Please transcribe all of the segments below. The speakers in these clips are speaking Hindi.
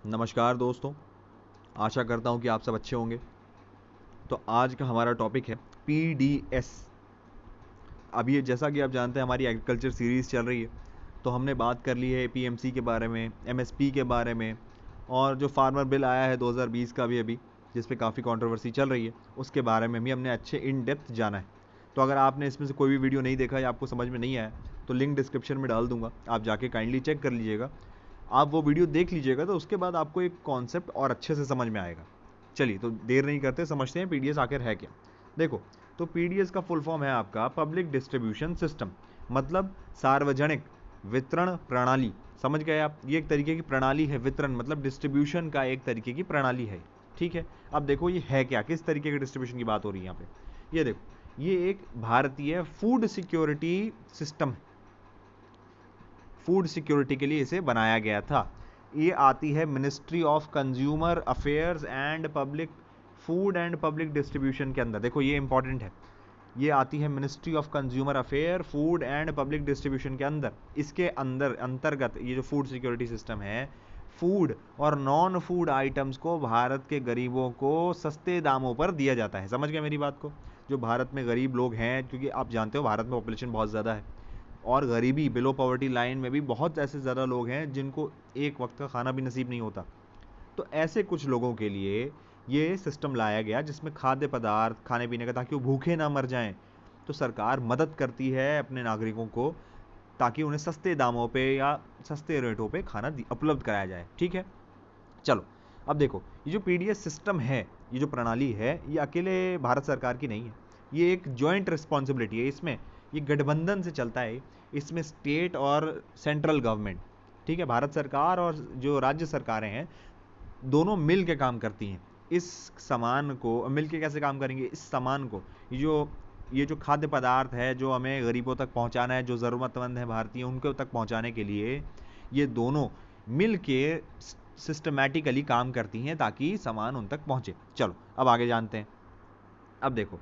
नमस्कार दोस्तों, आशा करता हूँ कि आप सब अच्छे होंगे। तो आज का हमारा टॉपिक है पीडीएस। अब ये जैसा कि आप जानते हैं हमारी एग्रीकल्चर सीरीज़ चल रही है, तो हमने बात कर ली है पीएमसी के बारे में, एमएसपी के बारे में, और जो फार्मर बिल आया है 2020 का भी अभी, जिस पे काफ़ी कंट्रोवर्सी चल रही है, उसके बारे में भी हमने अच्छे इन डेप्थ जाना है। तो अगर आपने इसमें से कोई भी वीडियो नहीं देखा या आपको समझ में नहीं आया, तो लिंक डिस्क्रिप्शन में डाल दूंगा, आप जाके काइंडली चेक कर लीजिएगा। आप वो वीडियो देख लीजिएगा तो उसके बाद आपको एक कॉन्सेप्ट और अच्छे से समझ में आएगा। चलिए, तो देर नहीं करते, समझते हैं पीडीएस आखिर है क्या। देखो, तो पीडीएस का फुल फॉर्म है आपका पब्लिक डिस्ट्रीब्यूशन सिस्टम, मतलब सार्वजनिक वितरण प्रणाली। समझ गए आप? ये एक तरीके की प्रणाली है, वितरण मतलब डिस्ट्रीब्यूशन का एक तरीके की प्रणाली है। ठीक है, अब देखो ये है क्या, किस तरीके के डिस्ट्रीब्यूशन की बात हो रही है यहाँ पे। ये देखो, ये एक भारतीय फूड सिक्योरिटी सिस्टम है। फूड सिक्योरिटी के लिए इसे बनाया गया था। ये आती है ministry of consumer affairs and public food and public distribution के अंदर। देखो ये इंपॉर्टेंट है, ये आती है ministry of consumer affair food and public distribution के अंदर। इसके अंदर अंतर्गत ये जो फूड सिक्योरिटी सिस्टम है, फूड और नॉन फूड आइटम्स को भारत के गरीबों को सस्ते दामों पर दिया जाता है। समझ गए मेरी बात को? जो भारत में गरीब लोग हैं, क्योंकि आप जानते हो भारत में पॉपुलेशन बहुत ज़्यादा है, और गरीबी बिलो पॉवर्टी लाइन में भी बहुत ऐसे ज़्यादा लोग हैं जिनको एक वक्त का खाना भी नसीब नहीं होता। तो ऐसे कुछ लोगों के लिए ये सिस्टम लाया गया जिसमें खाद्य पदार्थ खाने पीने का, ताकि वो भूखे ना मर जाएं। तो सरकार मदद करती है अपने नागरिकों को, ताकि उन्हें सस्ते दामों पे या सस्ते रेटों पे खाना उपलब्ध कराया जाए। ठीक है, चलो अब देखो, ये जो पीडीएस सिस्टम है, ये जो प्रणाली है, ये अकेले भारत सरकार की नहीं है, ये एक जॉइंट रिस्पॉन्सिबिलिटी है। इसमें ये गठबंधन से चलता है, इसमें स्टेट और सेंट्रल गवर्नमेंट, ठीक है, भारत सरकार और जो राज्य सरकारें हैं, दोनों मिल के काम करती हैं। इस सामान को मिल के कैसे काम करेंगे, इस सामान को, ये जो खाद्य पदार्थ है जो हमें गरीबों तक पहुंचाना है, जो ज़रूरतमंद है भारतीय, उनके तक पहुंचाने के लिए ये दोनों मिल के सिस्टमैटिकली काम करती हैं ताकि सामान उन तक पहुंचे। चलो अब आगे जानते हैं। अब देखो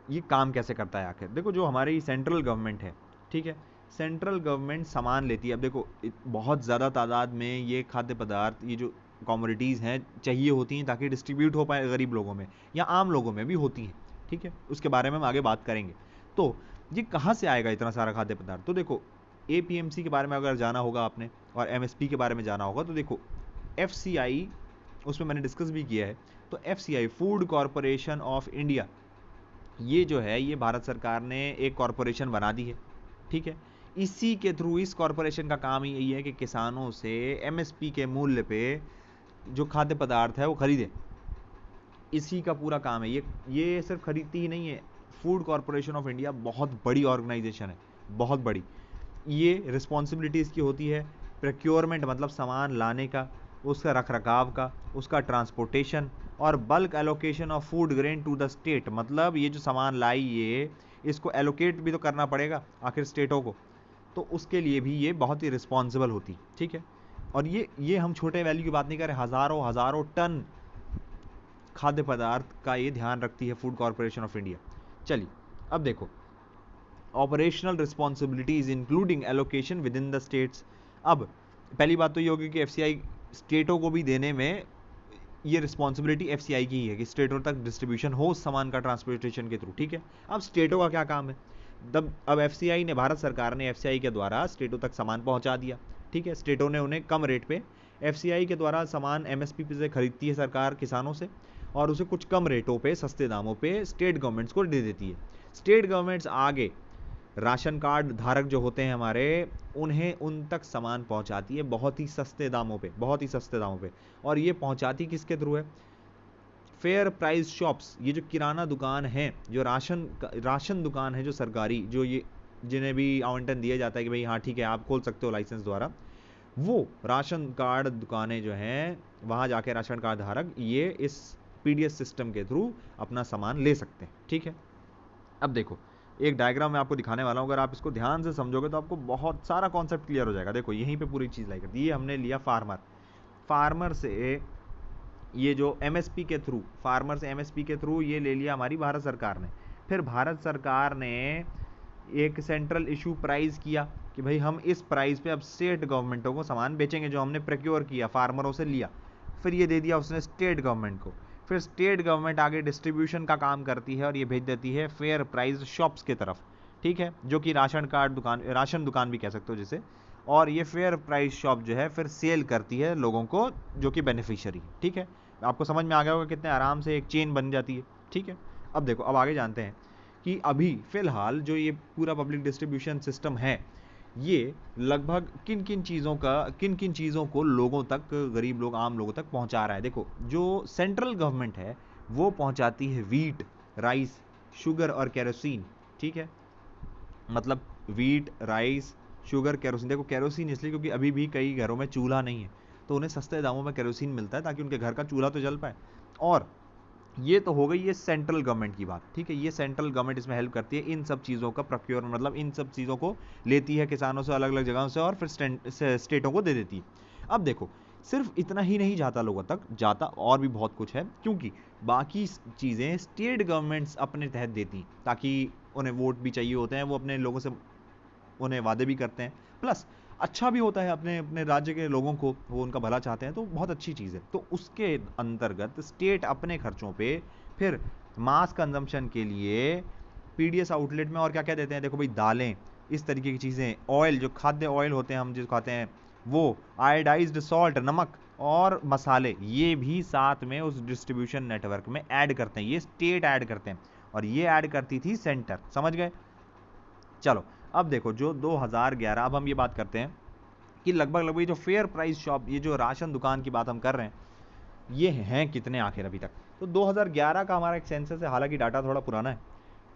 ये काम कैसे करता है आखिर। देखो, जो हमारी सेंट्रल गवर्नमेंट है, ठीक है, सेंट्रल गवर्नमेंट सामान लेती है। अब देखो, बहुत ज़्यादा तादाद में ये खाद्य पदार्थ, ये जो कमोडिटीज़ हैं, चाहिए होती हैं ताकि डिस्ट्रीब्यूट हो पाए गरीब लोगों में या आम लोगों में भी होती हैं। ठीक है, उसके बारे में हम आगे बात करेंगे। तो ये कहाँ से आएगा इतना सारा खाद्य पदार्थ? तो देखो, एपीएमसी के बारे में अगर जाना होगा आपने और एमएसपी के बारे में जाना होगा, तो देखो एफसीआई, उसमें मैंने डिस्कस भी किया है। तो FCI, food corporation of India, ये जो है ये भारत सरकार ने एक कॉरपोरेशन बना दी है। ठीक है, इसी के थ्रू, इस कॉरपोरेशन का काम ही यही है कि किसानों से एमएसपी के मूल्य पे जो खाद्य पदार्थ है वो खरीदे। इसी का पूरा काम है। ये सिर्फ खरीदती ही नहीं है। फूड कॉरपोरेशन ऑफ इंडिया बहुत बड़ी ऑर्गेनाइजेशन है, बहुत बड़ी। ये रिस्पॉन्सिबिलिटी इसकी होती है प्रोक्योरमेंट मतलब सामान लाने का, उसका रख रखाव का, उसका ट्रांसपोर्टेशन, और bulk allocation of food grain to the state, मतलब ये जो सामान लाई ये, इसको एलोकेट भी तो करना पड़ेगा आखिर स्टेटों को, तो उसके लिए भी ये बहुत ही रिस्पॉन्सिबल होती। ठीक है, और ये हम छोटे वैल्यू की बात नहीं कर रहे, हज़ारों हज़ारों टन खाद्य पदार्थ का ये ध्यान रखती है फूड कॉरपोरेशन ऑफ इंडिया। चलिए अब देखो, operational responsibilities including allocation with in the states. अब पहली बात तो ये होगी कि एफसीआई स्टेटों को भी देने में, ये रिस्पॉन्सिबिलिटी एफसीआई की ही है कि स्टेटों तक डिस्ट्रीब्यूशन हो उस सामान का ट्रांसपोर्टेशन के थ्रू। ठीक है, अब स्टेटों का क्या काम है? अब एफसीआई ने, भारत सरकार ने एफसीआई के द्वारा स्टेटों तक सामान पहुंचा दिया। ठीक है, स्टेटों ने उन्हें कम रेट पे, एफसीआई के द्वारा सामान एमएसपी से खरीदती है सरकार किसानों से, और उसे कुछ कम रेटों पे, सस्ते दामों पे स्टेट गवर्नमेंट्स को दे देती है। स्टेट गवर्नमेंट्स आगे राशन कार्ड धारक जो होते हैं हमारे, उन्हें उन तक सामान पहुंचाती है बहुत ही सस्ते दामों पे, बहुत ही सस्ते दामों पे। और ये पहुंचाती किसके थ्रू है? फेयर प्राइस शॉप्स, ये जो किराना दुकान है, जो राशन दुकान है जो सरकारी, जो ये जिन्हें भी आवंटन दिया जाता है कि भाई हाँ ठीक है आप खोल सकते हो लाइसेंस द्वारा, वो राशन कार्ड दुकानें जो हैं, वहाँ जाके राशन कार्ड धारक ये इस पीडीएस सिस्टम के थ्रू अपना सामान ले सकते हैं। ठीक है, अब देखो एक डायग्राम मैं आपको दिखाने वाला हूँ, अगर आप इसको ध्यान से समझोगे तो आपको बहुत सारा कॉन्सेप्ट क्लियर हो जाएगा। देखो यहीं पे पूरी चीज़ लाई करती है। ये हमने लिया फार्मर से, ये जो एमएसपी के थ्रू, फार्मर से एमएसपी के थ्रू ये ले लिया हमारी भारत सरकार ने। फिर भारत सरकार ने एक सेंट्रल इशू प्राइस किया कि भाई हम इस प्राइस पे अब स्टेट गवर्नमेंटों को सामान बेचेंगे, जो हमने प्रोक्योर किया, फार्मरों से लिया। फिर ये दे दिया उसने स्टेट गवर्नमेंट को, फिर स्टेट गवर्नमेंट आगे डिस्ट्रीब्यूशन का काम करती है और ये भेज देती है फेयर प्राइस शॉप्स की तरफ, ठीक है, जो कि राशन दुकान भी कह सकते हो जिसे, और ये फेयर प्राइस शॉप जो है फिर सेल करती है लोगों को जो कि बेनिफिशियरी, ठीक है। आपको समझ में आ गया होगा कितने आराम से एक चेन बन जाती है, ठीक है। अब देखो, अब आगे जानते हैं कि अभी फिलहाल जो ये पूरा पब्लिक डिस्ट्रीब्यूशन सिस्टम है, ये लगभग किन किन चीज़ों को लोगों तक, गरीब लोग, आम लोगों तक पहुंचा रहा है। देखो, जो सेंट्रल गवर्नमेंट है वो पहुंचाती है वीट, राइस, शुगर और केरोसिन, ठीक है। मतलब वीट, राइस, शुगर, केरोसिन। देखो केरोसिन इसलिए क्योंकि अभी भी कई घरों में चूल्हा नहीं है, तो उन्हें सस्ते दामों में केरोसिन मिलता है ताकि उनके घर का चूल्हा तो जल पाए। और ये तो हो गई ये सेंट्रल गवर्नमेंट की बात, ठीक है। ये सेंट्रल गवर्नमेंट इसमें हेल्प करती है, इन सब चीज़ों का प्रोक्योर, मतलब इन सब चीज़ों को लेती है किसानों से, अलग अलग जगहों से, और फिर स्टेटों को दे देती है। अब देखो, सिर्फ इतना ही नहीं जाता लोगों तक, जाता और भी बहुत कुछ है, क्योंकि बाकी चीज़ें स्टेट गवर्नमेंट्स अपने तहत देती, ताकि उन्हें वोट भी चाहिए होते हैं, वो अपने लोगों से उन्हें वादे भी करते हैं, प्लस अच्छा भी होता है अपने अपने राज्य के लोगों को, वो उनका भला चाहते हैं, तो बहुत अच्छी चीज़ है। तो उसके अंतर्गत स्टेट अपने खर्चों पे फिर मास कंजम्पशन के लिए पीडीएस आउटलेट में और क्या क्या देते हैं। देखो भाई, दालें, इस तरीके की चीज़ें, ऑयल, जो खाद्य ऑयल होते हैं हम जो खाते हैं वो, आयोडाइज्ड सॉल्ट, नमक और मसाले, ये भी साथ में उस डिस्ट्रीब्यूशन नेटवर्क में ऐड करते हैं, ये स्टेट ऐड करते हैं, और ये ऐड करती थी सेंटर, समझ गए। चलो, अब देखो जो 2011, अब हम ये बात करते हैं कि लगभग लगभग जो फेयर प्राइस शॉप, ये जो राशन दुकान की बात हम कर रहे हैं, ये हैं कितने आखिर अभी तक। तो 2011 का हमारा एक सेंसस है, हालांकि डाटा थोड़ा पुराना है,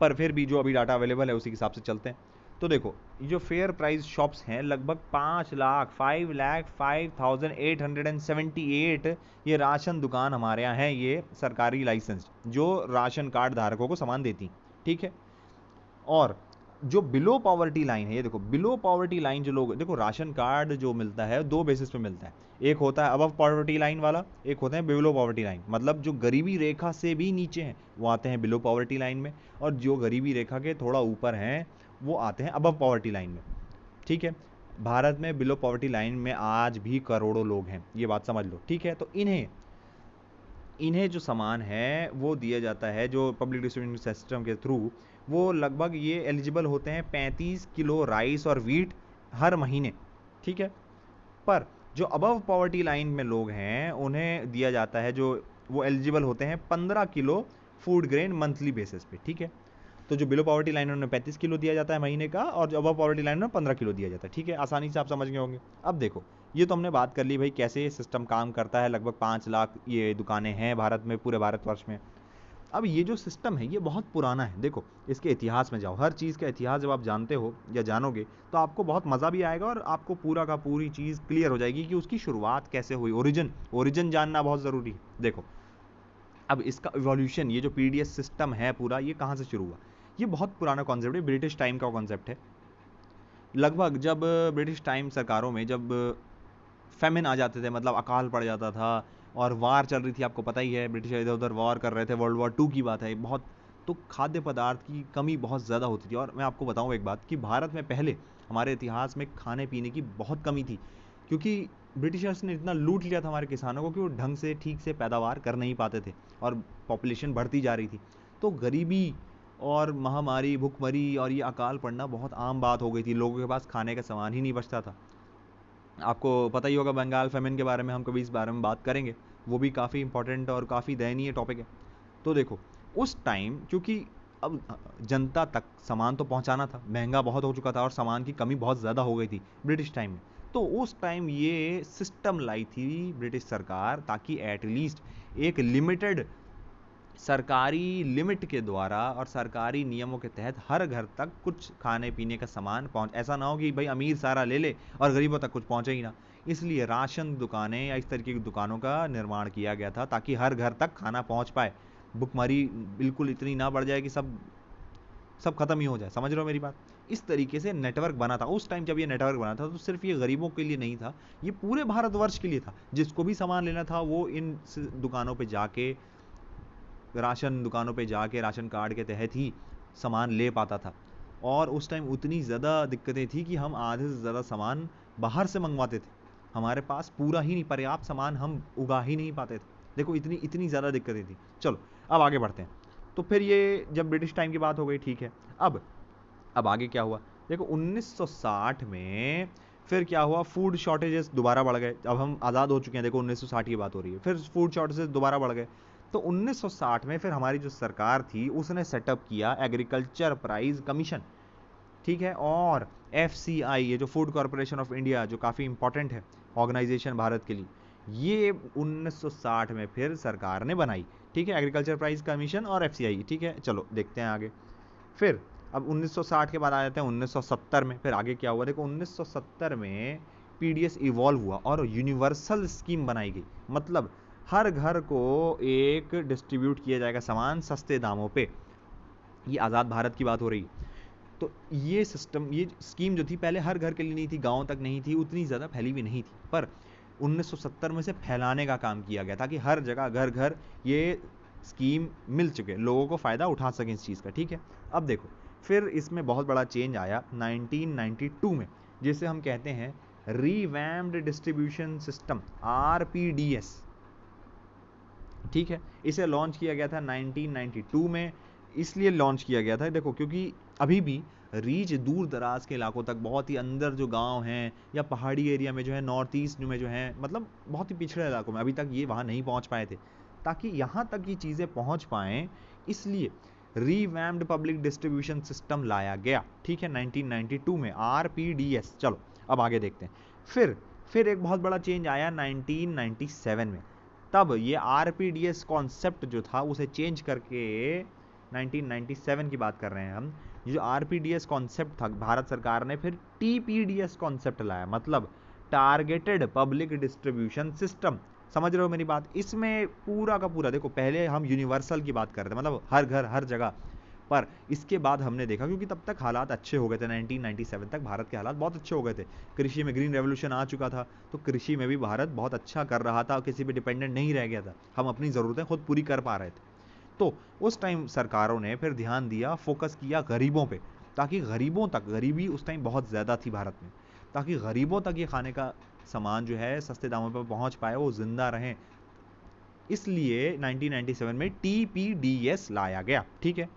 पर फिर भी जो अभी डाटा अवेलेबल है उसी के हिसाब से चलते हैं। तो देखो, ये जो फेयर प्राइस शॉप्स हैं, लगभग 5,05,878 ये राशन दुकान हमारे यहाँ हैं, ये सरकारी लाइसेंस, जो राशन कार्ड धारकों को सामान देती, ठीक है। और जो बिलो पॉवर्टी लाइन है, ये देखो बिलो पॉवर्टी लाइन जो लोग, देखो राशन कार्ड जो मिलता है दो बेसिस पे मिलता है, एक होता है अबव पॉवर्टी लाइन वाला, एक होता है बिलो पॉवर्टी लाइन, मतलब जो गरीबी रेखा से भी नीचे हैं वो आते हैं बिलो पॉवर्टी लाइन में, और जो गरीबी रेखा के थोड़ा ऊपर हैं वो आते हैं अबव पॉवर्टी लाइन में, ठीक है। भारत में बिलो पॉवर्टी लाइन में आज भी करोड़ों लोग हैं, ये बात समझ लो, ठीक है। तो इन्हें इन्हें जो सामान है वो दिया जाता है जो पब्लिक डिस्ट्रीब्यूशन सिस्टम के थ्रू, वो लगभग ये एलिजिबल होते हैं 35 किलो राइस और वीट हर महीने, ठीक है। पर जो अबव पॉवर्टी लाइन में लोग हैं उन्हें दिया जाता है, जो वो एलिजिबल होते हैं 15 kilo food grain monthly basis पे, ठीक है। तो जो बिलो पॉवर्टी लाइन उन्हें 35 किलो दिया जाता है महीने का, और जो अबव पॉवर्टी लाइन में 15 किलो दिया जाता है, ठीक है। आसानी से आप समझ गए होंगे। अब देखो, ये तो हमने बात कर ली भाई कैसे ये सिस्टम काम करता है, लगभग 5 लाख ये दुकानें हैं भारत में, पूरे भारतवर्ष में। अब ये जो सिस्टम है ये बहुत पुराना है, देखो इसके इतिहास में जाओ, हर चीज़ का इतिहास जब आप जानते हो या जानोगे तो आपको बहुत मज़ा भी आएगा, और आपको पूरा का पूरी चीज़ क्लियर हो जाएगी कि उसकी शुरुआत कैसे हुई, ओरिजिन जानना बहुत ज़रूरी है। देखो, अब इसका इवोल्यूशन, ये जो पीडीएस सिस्टम है पूरा, ये कहाँ से शुरू हुआ। ये बहुत पुराना कॉन्सेप्ट है, ब्रिटिश टाइम का कॉन्सेप्ट है। लगभग जब ब्रिटिश टाइम सरकारों में जब फेमिन आ जाते थे, मतलब अकाल पड़ जाता था, और वार चल रही थी, आपको पता ही है ब्रिटिश इधर उधर वॉर कर रहे थे, वर्ल्ड वॉर 2 की बात है बहुत, तो खाद्य पदार्थ की कमी बहुत ज़्यादा होती थी। और मैं आपको बताऊं एक बात कि भारत में पहले हमारे इतिहास में खाने पीने की बहुत कमी थी, क्योंकि ब्रिटिशर्स ने इतना लूट लिया था हमारे किसानों को कि वो ढंग से ठीक से पैदावार कर नहीं पाते थे, और पॉपुलेशन बढ़ती जा रही थी। तो गरीबी और महामारी, भुखमरी और ये अकाल पड़ना बहुत आम बात हो गई थी, लोगों के पास खाने का सामान ही नहीं बचता था। आपको पता ही होगा बंगाल फेमिन के बारे में, हम कभी इस बारे में बात करेंगे, वो भी काफ़ी इंपॉर्टेंट और काफ़ी दयनीय टॉपिक है। तो देखो, उस टाइम क्योंकि अब जनता तक सामान तो पहुंचाना था, महंगा बहुत हो चुका था और सामान की कमी बहुत ज़्यादा हो गई थी ब्रिटिश टाइम में, तो उस टाइम ये सिस्टम लाई थी ब्रिटिश सरकार, ताकि एटलीस्ट एक लिमिटेड सरकारी लिमिट के द्वारा और सरकारी नियमों के तहत हर घर तक कुछ खाने पीने का सामान पहुंच, ऐसा ना हो कि भाई अमीर सारा ले ले और गरीबों तक कुछ पहुंचे ही ना। इसलिए राशन दुकानें या इस तरीके की दुकानों का निर्माण किया गया था, ताकि हर घर तक खाना पहुंच पाए, भुखमरी बिल्कुल इतनी ना बढ़ जाए कि सब सब खत्म ही हो जाए, समझ रहे हो मेरी बात। इस तरीके से नेटवर्क बना था उस टाइम, जब ये नेटवर्क बना था तो सिर्फ ये गरीबों के लिए नहीं था, ये पूरे भारतवर्ष के लिए था। जिसको भी सामान लेना था वो इन दुकानों पे जाके, राशन दुकानों पे जाके राशन कार्ड के तहत ही सामान ले पाता था। और उस टाइम उतनी ज़्यादा दिक्कतें थी कि हम आधे से ज़्यादा सामान बाहर से मंगवाते थे, हमारे पास पूरा ही नहीं, पर्याप्त सामान हम उगा ही नहीं पाते थे। देखो इतनी इतनी ज़्यादा दिक्कतें थी। चलो अब आगे बढ़ते हैं। तो फिर ये जब ब्रिटिश टाइम की बात हो गई, ठीक है। अब आगे क्या हुआ, देखो 1960 में फिर क्या हुआ, फूड शॉर्टेजेस दोबारा बढ़ गए। अब हम आज़ाद हो चुके हैं, देखो 1960 की बात हो रही है, फिर फूड शॉर्टेजेस दोबारा बढ़ गए। तो 1960 में फिर हमारी जो सरकार थी उसने सेटअप किया एग्रीकल्चर प्राइस कमीशन, ठीक है। और FCI, ये जो फूड कॉरपोरेशन ऑफ इंडिया, जो काफ़ी इंपॉर्टेंट है ऑर्गेनाइजेशन भारत के लिए, ये 1960 में फिर सरकार ने बनाई, ठीक है, एग्रीकल्चर प्राइस कमीशन और FCI, ठीक है। चलो देखते हैं आगे। फिर अब 1960 के बाद आ जाते हैं 1970 में। फिर आगे क्या हुआ, देखो 1970 में PDS इवॉल्व हुआ और यूनिवर्सल स्कीम बनाई गई। मतलब हर घर को एक डिस्ट्रीब्यूट किया जाएगा सामान सस्ते दामों पे। ये आज़ाद भारत की बात हो रही। तो ये सिस्टम, ये स्कीम जो थी पहले हर घर के लिए नहीं थी, गाँव तक नहीं थी, उतनी ज़्यादा फैली भी नहीं थी, पर 1970 में से फैलाने का काम किया गया ताकि हर जगह घर घर ये स्कीम मिल चुके, लोगों को फ़ायदा उठा सकें इस चीज़ का, ठीक है। अब देखो फिर इसमें बहुत बड़ा चेंज आया 1992 में, जिसे हम कहते हैं रीवैम्प्ड डिस्ट्रीब्यूशन सिस्टम, RPDS, ठीक है। इसे लॉन्च किया गया था 1992 में। इसलिए लॉन्च किया गया था देखो, क्योंकि अभी भी रीच दूर दराज के इलाकों तक, बहुत ही अंदर जो गांव हैं या पहाड़ी एरिया में जो है, नॉर्थ ईस्ट में जो है, मतलब बहुत ही पिछड़े इलाकों में अभी तक ये वहाँ नहीं पहुँच पाए थे, ताकि यहाँ तक ये चीज़ें पहुँच पाएँ, इसलिए रीवैम्प्ड पब्लिक डिस्ट्रीब्यूशन सिस्टम लाया गया, ठीक है, 1992 में, RPDS। चलो अब आगे देखते हैं। फिर एक बहुत बड़ा चेंज आया 1997 में। तब ये RPDS कॉन्सेप्ट जो था उसे चेंज करके 1997 की बात कर रहे हैं हम। ये जो RPDS कॉन्सेप्ट था, भारत सरकार ने फिर TPDS कॉन्सेप्ट लाया, मतलब टारगेटेड पब्लिक डिस्ट्रीब्यूशन सिस्टम। समझ रहे हो मेरी बात? इसमें पूरा का पूरा, देखो पहले हम यूनिवर्सल की बात कर रहे थे, मतलब हर घर हर जगह, पर इसके बाद हमने देखा, क्योंकि तब तक हालात अच्छे हो गए थे, 1997 तक भारत के हालात बहुत अच्छे हो गए थे, कृषि में ग्रीन रेवोल्यूशन आ चुका था, तो कृषि में भी भारत बहुत अच्छा कर रहा था, किसी पे डिपेंडेंट नहीं रह गया था, हम अपनी ज़रूरतें खुद पूरी कर पा रहे थे। तो उस टाइम सरकारों ने फिर ध्यान दिया, फोकस किया गरीबों पे, ताकि गरीबों तक, गरीबी उस टाइम बहुत ज़्यादा थी भारत में, ताकि गरीबों तक ये खाने का सामान जो है सस्ते दामों पर पहुंच पाए, वो जिंदा रहें। इसलिए 1997 में TPDS लाया गया, ठीक है।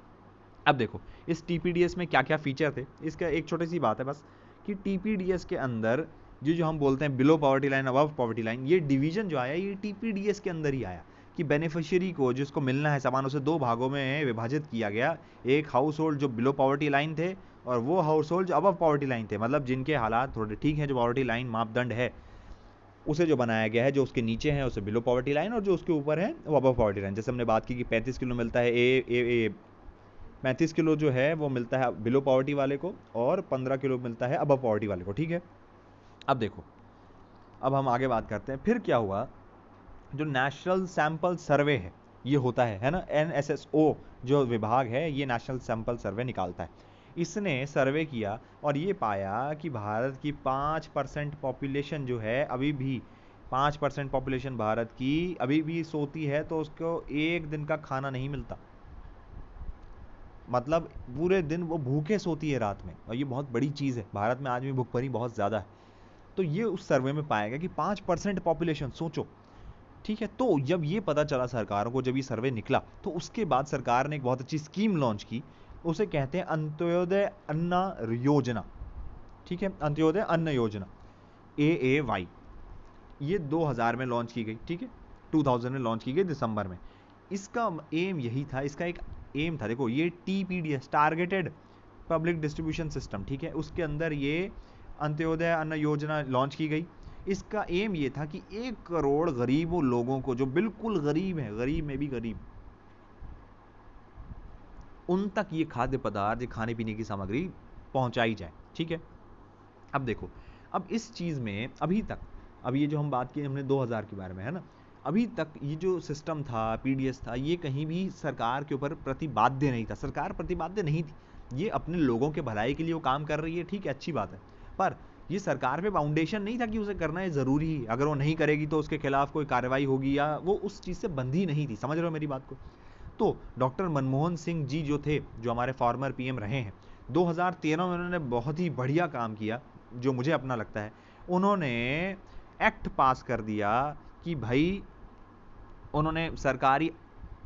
अब देखो इस TPDS में क्या क्या फीचर थे, इसका एक छोटी सी बात है बस, कि TPDS के अंदर जो हम बोलते हैं below poverty line, above poverty line, ये डिवीजन जो आया ये TPDS के अंदर ही आया, कि बेनिफिशियरी को जिसको मिलना है सामान, उसे दो भागों में विभाजित किया गया। एक हाउस होल्ड जो बिलो पॉवर्टी लाइन थे, और वो हाउस होल्ड जो अबव पॉवर्टी लाइन थे, मतलब जिनके हालात थोड़े ठीक हैं, जो पॉवर्टी लाइन मापदंड है उसे जो बनाया गया है, जो उसके नीचे है उसे बिलो पॉवर्टी लाइन, और जो उसके ऊपर है वो अबव पॉवर्टी लाइन। जैसे हमने बात की कि 35 किलो मिलता है 35 किलो जो है वो मिलता है बिलो पॉवर्टी वाले को, और 15 किलो मिलता है अबव पॉवर्टी वाले को, ठीक है। अब देखो, अब हम आगे बात करते हैं फिर क्या हुआ। जो नेशनल सैंपल सर्वे है, ये होता है ना, NSSO जो विभाग है, ये नेशनल सैंपल सर्वे निकालता है। इसने सर्वे किया और ये पाया कि भारत की 5% पॉपुलेशन जो है, अभी भी 5% पॉपुलेशन भारत की अभी भी सोती है, तो उसको एक दिन का खाना नहीं मिलता, मतलब पूरे दिन वो भूखे सोती है रात में, और ये बहुत बड़ी चीज़ है, भारत में आज भी भुखमरी बहुत ज़्यादा है। तो ये उस सर्वे में पाया गया कि 5% पॉपुलेशन, सोचो, ठीक है। तो जब ये पता चला सरकारों को, जब ये सर्वे निकला, तो उसके बाद सरकार ने एक बहुत अच्छी स्कीम लॉन्च की, उसे कहते हैं अंत्योदय अन्न योजना, ठीक है, अंत्योदय अन्न योजना, AAY। ये 2000 में लॉन्च की गई, ठीक है, 2000 में लॉन्च की गई दिसंबर में। इसका एम यही था, इसका एक एम था, देखो ये TPDS, targeted public distribution system, ठीक है, उसके अंदर ये अंत्योदय अन्न योजना लॉन्च की गई। इसका एम ये था कि 1 करोड़ गरीबों लोगों को, जो बिल्कुल गरीब हैं, गरीब में भी गरीब, उन तक ये खाद्य पदार्थ, ये खाने पीने की सामग्री पहुंचाई जाए, ठीक है। अब देखो, अब इस चीज़ में अभी तक, अब ये जो हम बात की हमने 2000 के बारे में, है ना, अभी तक ये जो सिस्टम था, PDS था, ये कहीं भी सरकार के ऊपर प्रतिबाध्य नहीं था, सरकार प्रतिबाध्य नहीं थी, ये अपने लोगों के भलाई के लिए वो काम कर रही है, ठीक है, अच्छी बात है, पर ये सरकार पे फाउंडेशन नहीं था कि उसे करना है ज़रूरी ही, अगर वो नहीं करेगी तो उसके खिलाफ कोई कार्रवाई होगी, या वो उस चीज़ से बंधी नहीं थी। समझ रहे हो मेरी बात को? तो डॉक्टर मनमोहन सिंह जी जो थे, जो हमारे फॉर्मर PM रहे हैं, 2013 में उन्होंने बहुत ही बढ़िया काम किया, जो मुझे अपना लगता है। उन्होंने एक्ट पास कर दिया कि भाई उन्होंने सरकारी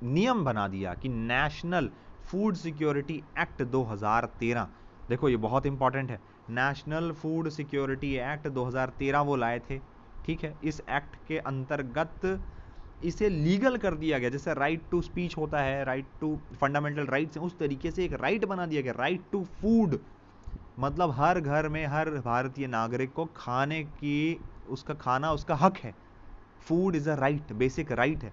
नियम बना दिया कि नेशनल फूड सिक्योरिटी एक्ट 2013, देखो ये बहुत इंपॉर्टेंट है, नेशनल फूड सिक्योरिटी एक्ट 2013 वो लाए थे, ठीक है। इस एक्ट के अंतर्गत इसे लीगल कर दिया गया, जैसे राइट टू स्पीच होता है, राइट टू फंडामेंटल राइट्स, उस तरीके से एक राइट बना दिया गया, राइट टू फूड, मतलब हर घर में हर भारतीय नागरिक को खाने की, उसका खाना उसका हक है, food is a right, basic right है।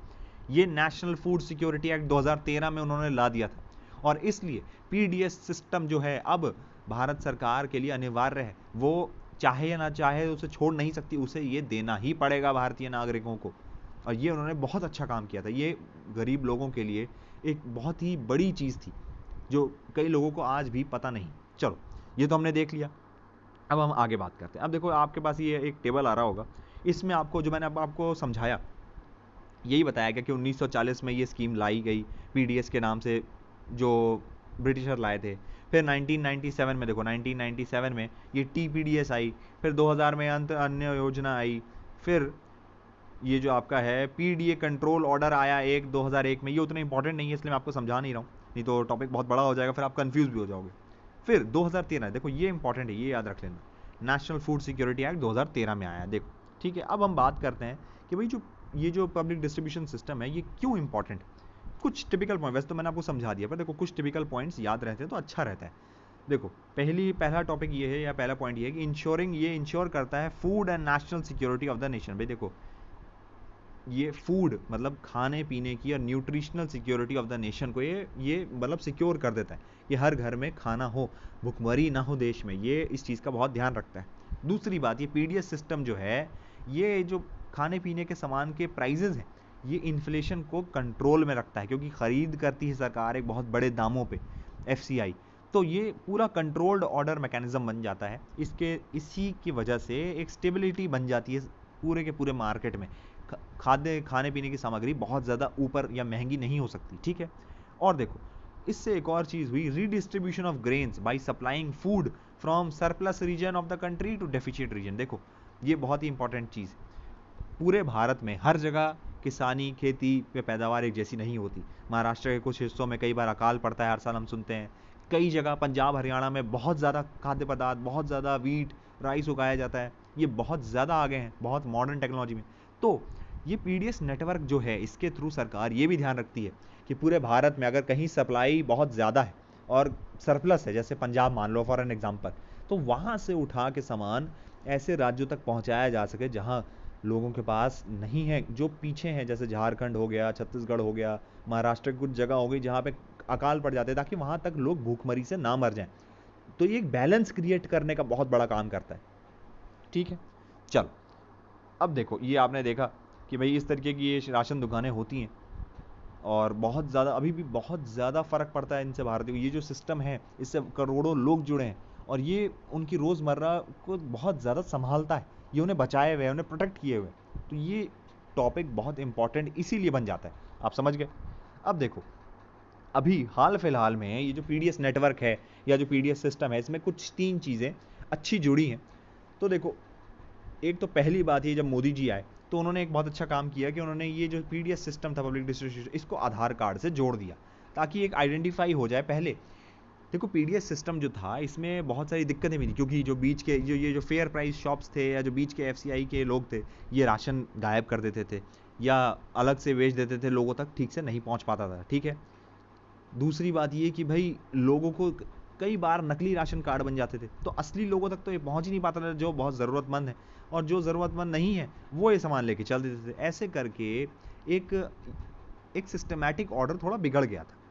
ये नेशनल फूड सिक्योरिटी एक्ट 2013 में उन्होंने ला दिया था, और इसलिए पीडीएस सिस्टम जो है अब भारत सरकार के लिए अनिवार्य है, वो चाहे या ना चाहे उसे छोड़ नहीं सकती, उसे ये देना ही पड़ेगा भारतीय नागरिकों को। और ये उन्होंने बहुत अच्छा काम किया था, ये गरीब लोगों के लिए एक बहुत ही बड़ी चीज़ थी जो कई लोगों को आज भी पता नहीं। चलो ये तो हमने देख लिया, अब हम आगे बात करते हैं। अब देखो आपके पास ये एक टेबल आ रहा होगा, इसमें आपको जो मैंने अब आपको समझाया यही बताया गया कि 1940 में ये स्कीम लाई गई पीडीएस के नाम से, जो ब्रिटिशर लाए थे। फिर 1997 में देखो 1997 में ये टीपीडीएस आई, फिर 2000 में अन्य योजना आई, फिर ये जो आपका है पीडीए कंट्रोल ऑर्डर आया एक 2001 में। ये उतना इंपॉर्टेंट नहीं है इसलिए मैं आपको समझा नहीं रहा हूँ, नहीं तो टॉपिक बहुत बड़ा हो जाएगा, फिर आप कंफ्यूज भी हो जाओगे। फिर 2013 देखो ये इंपॉर्टेंट है, ये याद रख लेना, नेशनल फूड सिक्योरिटी एक्ट 2013 में आया, देखो ठीक है। अब हम बात करते हैं कि भाई जो ये जो पब्लिक डिस्ट्रीब्यूशन सिस्टम है ये क्यों इंपॉर्टेंट, कुछ टिपिकल पॉइंट, वैसे तो मैंने आपको समझा दिया, पर देखो कुछ टिपिकल पॉइंट्स याद रहते हैं तो अच्छा रहता है। देखो पहला टॉपिक ये है, या पहला पॉइंट ये है कि इंश्योरिंग, ये इंश्योर करता है food and national security of the nation. भाई देखो ये फूड मतलब खाने पीने की और nutritional security of the nation को ये मतलब सिक्योर कर देता है, ये हर घर में खाना हो, भुखमरी ना हो देश में, ये इस चीज़ का बहुत ध्यान रखता है। दूसरी बात, ये पीडीएस सिस्टम जो है, ये जो खाने पीने के सामान के प्राइजेज हैं, ये इन्फ्लेशन को कंट्रोल में रखता है, क्योंकि ख़रीद करती है सरकार एक बहुत बड़े दामों पे एफसीआई, तो ये पूरा कंट्रोल्ड ऑर्डर मैकेनिज्म बन जाता है। इसी की वजह से एक स्टेबिलिटी बन जाती है पूरे के पूरे मार्केट में, खाने पीने की सामग्री बहुत ज़्यादा ऊपर या महंगी नहीं हो सकती, ठीक है। और देखो इससे एक और चीज़ हुई, redistribution of grains by supplying food from surplus region of the country to deficit region. देखो ये बहुत ही इंपॉर्टेंट चीज़ है, पूरे भारत में हर जगह किसानी खेती पे पैदावार एक जैसी नहीं होती। महाराष्ट्र के कुछ हिस्सों में कई बार अकाल पड़ता है, हर साल हम सुनते हैं। कई जगह पंजाब हरियाणा में बहुत ज़्यादा खाद्य पदार्थ, बहुत ज़्यादा वीट राइस उगाया जाता है, ये बहुत ज़्यादा आगे हैं बहुत मॉडर्न टेक्नोलॉजी में। तो ये पीडीएस नेटवर्क जो है, इसके थ्रू सरकार ये भी ध्यान रखती है कि पूरे भारत में अगर कहीं सप्लाई बहुत ज़्यादा है और सरप्लस है, जैसे पंजाब मान लो फॉर एन एग्जाम्पल, तो वहाँ से उठा के सामान ऐसे राज्यों तक पहुँचाया जा सके जहाँ लोगों के पास नहीं है, जो पीछे हैं, जैसे झारखंड हो गया, छत्तीसगढ़ हो गया, महाराष्ट्र की कुछ जगह हो गई जहाँ पे अकाल पड़ जाते हैं, ताकि वहाँ तक लोग भूखमरी से ना मर जाएं। तो ये एक बैलेंस क्रिएट करने का बहुत बड़ा काम करता है, ठीक है। चलो अब देखो ये आपने देखा कि भाई इस तरीके की ये राशन दुकानें होती हैं और बहुत ज़्यादा अभी भी बहुत ज़्यादा फ़र्क पड़ता है इनसे भारतीय, ये जो सिस्टम है इससे करोड़ों लोग जुड़े हैं और ये उनकी रोज़मर्रा को बहुत ज़्यादा संभालता है, ये उन्हें बचाए हुए, उन्हें प्रोटेक्ट किए हुए। तो ये टॉपिक बहुत इंपॉर्टेंट इसीलिए बन जाता है, आप समझ गए। अब देखो अभी हाल फिलहाल में ये जो पीडीएस नेटवर्क है या जो पीडीएस सिस्टम है, इसमें कुछ 3 चीज़ें अच्छी जुड़ी हैं। तो देखो एक तो पहली बात ये, जब मोदी जी आए तो उन्होंने एक बहुत अच्छा काम किया कि उन्होंने ये जो पीडीएस सिस्टम था पब्लिक डिस्ट्रीब्यूशन, इसको आधार कार्ड से जोड़ दिया ताकि एक आइडेंटिफाई हो जाए। पहले देखो पीडीएस सिस्टम जो था इसमें बहुत सारी दिक्कतें भी थी, क्योंकि जो बीच के ये जो फेयर प्राइस शॉप्स थे या जो बीच के एफसीआई के लोग थे, ये राशन गायब कर देते थे या अलग से बेच देते थे, लोगों तक ठीक से नहीं पहुंच पाता था, ठीक है। दूसरी बात ये कि भाई लोगों को कई बार नकली राशन कार्ड बन जाते थे, तो असली लोगों तक तो ये पहुंच ही नहीं पाता था जो बहुत ज़रूरतमंद है, और जो ज़रूरतमंद नहीं है वो ये सामान लेके चल देते थे। ऐसे करके एक सिस्टमैटिक ऑर्डर थोड़ा बिगड़ गया था।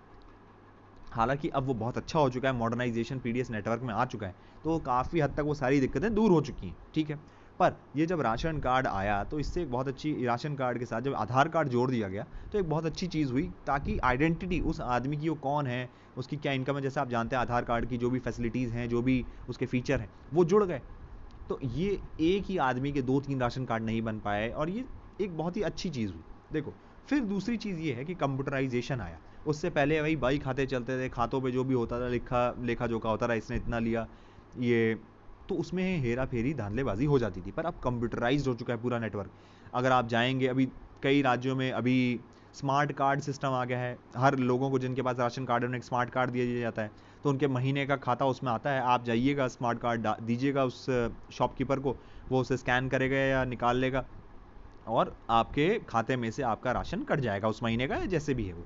हालांकि अब वो बहुत अच्छा हो चुका है, मॉडर्नाइजेशन पीडीएस नेटवर्क में आ चुका है, तो काफ़ी हद तक वो सारी दिक्कतें दूर हो चुकी हैं, ठीक है। पर ये जब राशन कार्ड आया तो इससे एक बहुत अच्छी, राशन कार्ड के साथ जब आधार कार्ड जोड़ दिया गया तो एक बहुत अच्छी चीज़ हुई, ताकि आइडेंटिटी उस आदमी की वो कौन है, उसकी क्या इनकम है, जैसे आप जानते हैं आधार कार्ड की जो भी फैसिलिटीज़ हैं, जो भी उसके फीचर हैं, वो जुड़ गए। तो ये एक ही आदमी के 2-3 राशन कार्ड नहीं बन पाए, और ये एक बहुत ही अच्छी चीज़ हुई। देखो फिर दूसरी चीज़ ये है कि कंप्यूटराइजेशन आया। उससे पहले वही बाई खाते चलते थे, खातों पे जो भी होता था लेखा जोखा होता रहा, इसने इतना लिया, ये तो उसमें हेरा फेरी धांधलेबाजी हो जाती थी। पर अब कंप्यूटराइज्ड हो चुका है पूरा नेटवर्क। अगर आप जाएंगे, अभी कई राज्यों में अभी स्मार्ट कार्ड सिस्टम आ गया है। हर लोगों को जिनके पास राशन कार्ड है उन्हें एक स्मार्ट कार्ड दिया जाता है, तो उनके महीने का खाता उसमें आता है। आप जाइएगा, स्मार्ट कार्ड दीजिएगा उस शॉपकीपर को, वो उसे स्कैन करेगा या निकाल लेगा और आपके खाते में से आपका राशन कट जाएगा उस महीने का, या जैसे भी है वो।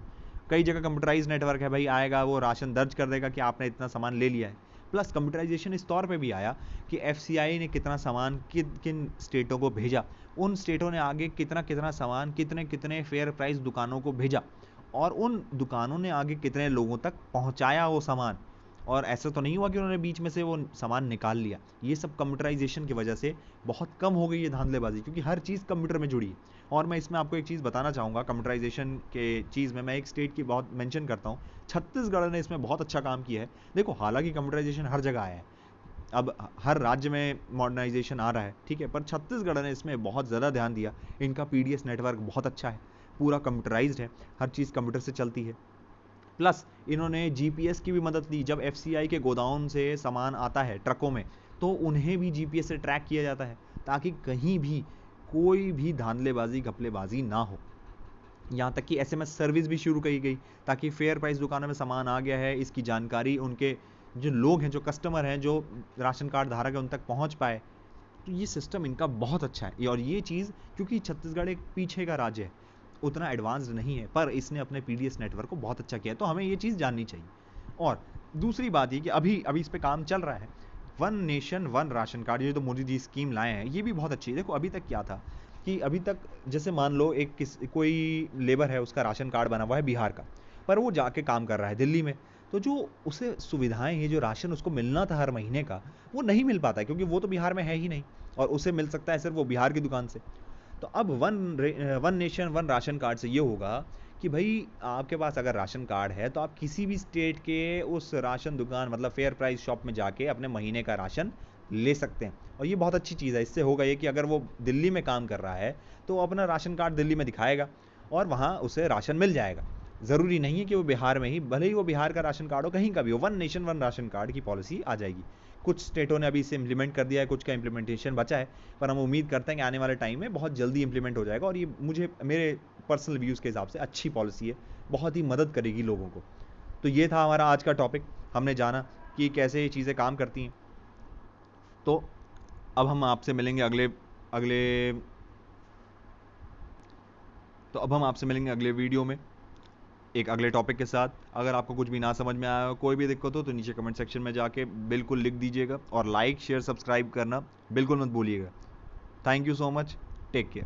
कई जगह कंप्यूटराइज नेटवर्क है भाई, आएगा वो राशन दर्ज कर देगा कि आपने इतना सामान ले लिया है। प्लस कंप्यूटराइजेशन इस तौर पे भी आया कि एफसीआई ने कितना सामान किन किन स्टेटों को भेजा, उन स्टेटों ने आगे कितना कितना सामान कितने कितने फेयर प्राइस दुकानों को भेजा, और उन दुकानों ने आगे कितने लोगों तक पहुंचाया वो सामान। और ऐसा तो नहीं हुआ कि उन्होंने बीच में से वो सामान निकाल लिया। ये सब कंप्यूटराइजेशन की वजह से बहुत कम हो गई है धांधलेबाजी, क्योंकि हर चीज़ कंप्यूटर में जुड़ी है। और मैं इसमें आपको एक चीज़ बताना चाहूँगा, कंप्यूटराइजेशन के चीज़ में मैं एक स्टेट की बहुत मेंशन करता हूँ, छत्तीसगढ़ ने इसमें बहुत अच्छा काम किया है। देखो, हालांकि कंप्यूटराइजेशन हर जगह आया है, अब हर राज्य में मॉडर्नाइजेशन आ रहा है, ठीक है, पर छत्तीसगढ़ ने इसमें बहुत ज़्यादा ध्यान दिया। इनका पीडीएस नेटवर्क बहुत अच्छा है, पूरा कंप्यूटराइज्ड है, हर चीज़ कंप्यूटर से चलती है। प्लस इन्होंने जीपीएस की भी मदद ली। जब एफसीआई के गोदाउन से सामान आता है ट्रकों में, तो उन्हें भी जीपीएस से ट्रैक किया जाता है, ताकि कहीं भी कोई भी धांधलेबाजी घपलेबाजी ना हो। यहाँ तक कि एसएमएस सर्विस भी शुरू की गई, ताकि फेयर प्राइस दुकानों में सामान आ गया है इसकी जानकारी उनके जो लोग हैं, जो कस्टमर हैं, जो राशन कार्ड धारक है, उन तक पहुँच पाए। तो ये सिस्टम इनका बहुत अच्छा है। और ये चीज़, क्योंकि छत्तीसगढ़ एक पीछे का राज्य है, उतना एडवांस्ड नहीं है, पर इसने अपने पीडीएस नेटवर्क को बहुत अच्छा किया है, तो हमें ये चीज़ जाननी चाहिए। और दूसरी बात ये कि अभी अभी इस पे काम चल रहा है, one nation one ration card, ये तो मोदी जी स्कीम लाए हैं, ये भी बहुत अच्छी है। देखो, अभी तक क्या था कि अभी तक जैसे मान लो एक कोई लेबर है, उसका राशन कार्ड बना हुआ है बिहार का, पर वो जाके काम कर रहा है दिल्ली में, तो जो उसे सुविधाएं हैं, जो राशन उसको मिलना था हर महीने का, वो नहीं मिल पाता है, क्योंकि वो तो बिहार में है ही नहीं, और उसे मिल सकता है सिर्फ वो बिहार की दुकान से। तो अब one nation one ration card से ये होगा कि भाई आपके पास अगर राशन कार्ड है, तो आप किसी भी स्टेट के उस राशन दुकान, मतलब फेयर प्राइस शॉप में जाके अपने महीने का राशन ले सकते हैं। और ये बहुत अच्छी चीज़ है। इससे होगा ये कि अगर वो दिल्ली में काम कर रहा है, तो वो अपना राशन कार्ड दिल्ली में दिखाएगा और वहाँ उसे राशन मिल जाएगा। ज़रूरी नहीं है कि वो बिहार में ही, भले ही वो बिहार का राशन कार्ड हो, कहीं का भी हो, one nation one ration card की पॉलिसी आ जाएगी। कुछ स्टेटों ने अभी इसे इम्प्लीमेंट कर दिया है, कुछ का इम्प्लीमेंटेशन बचा है, पर हम उम्मीद करते हैं कि आने वाले टाइम में बहुत जल्दी इम्प्लीमेंट हो जाएगा। और ये मुझे, मेरे पर्सनल व्यूज़ के हिसाब से अच्छी पॉलिसी है, बहुत ही मदद करेगी लोगों को। तो ये था हमारा आज का टॉपिक, हमने जाना कि कैसे ये चीज़ें काम करती हैं। तो अब हम आपसे मिलेंगे अगले वीडियो में एक अगले टॉपिक के साथ। अगर आपको कुछ भी ना समझ में आया हो, कोई भी दिक्कत हो, तो नीचे कमेंट सेक्शन में जाके बिल्कुल लिख दीजिएगा, और लाइक शेयर सब्सक्राइब करना बिल्कुल मत भूलिएगा। Thank you so much, take care.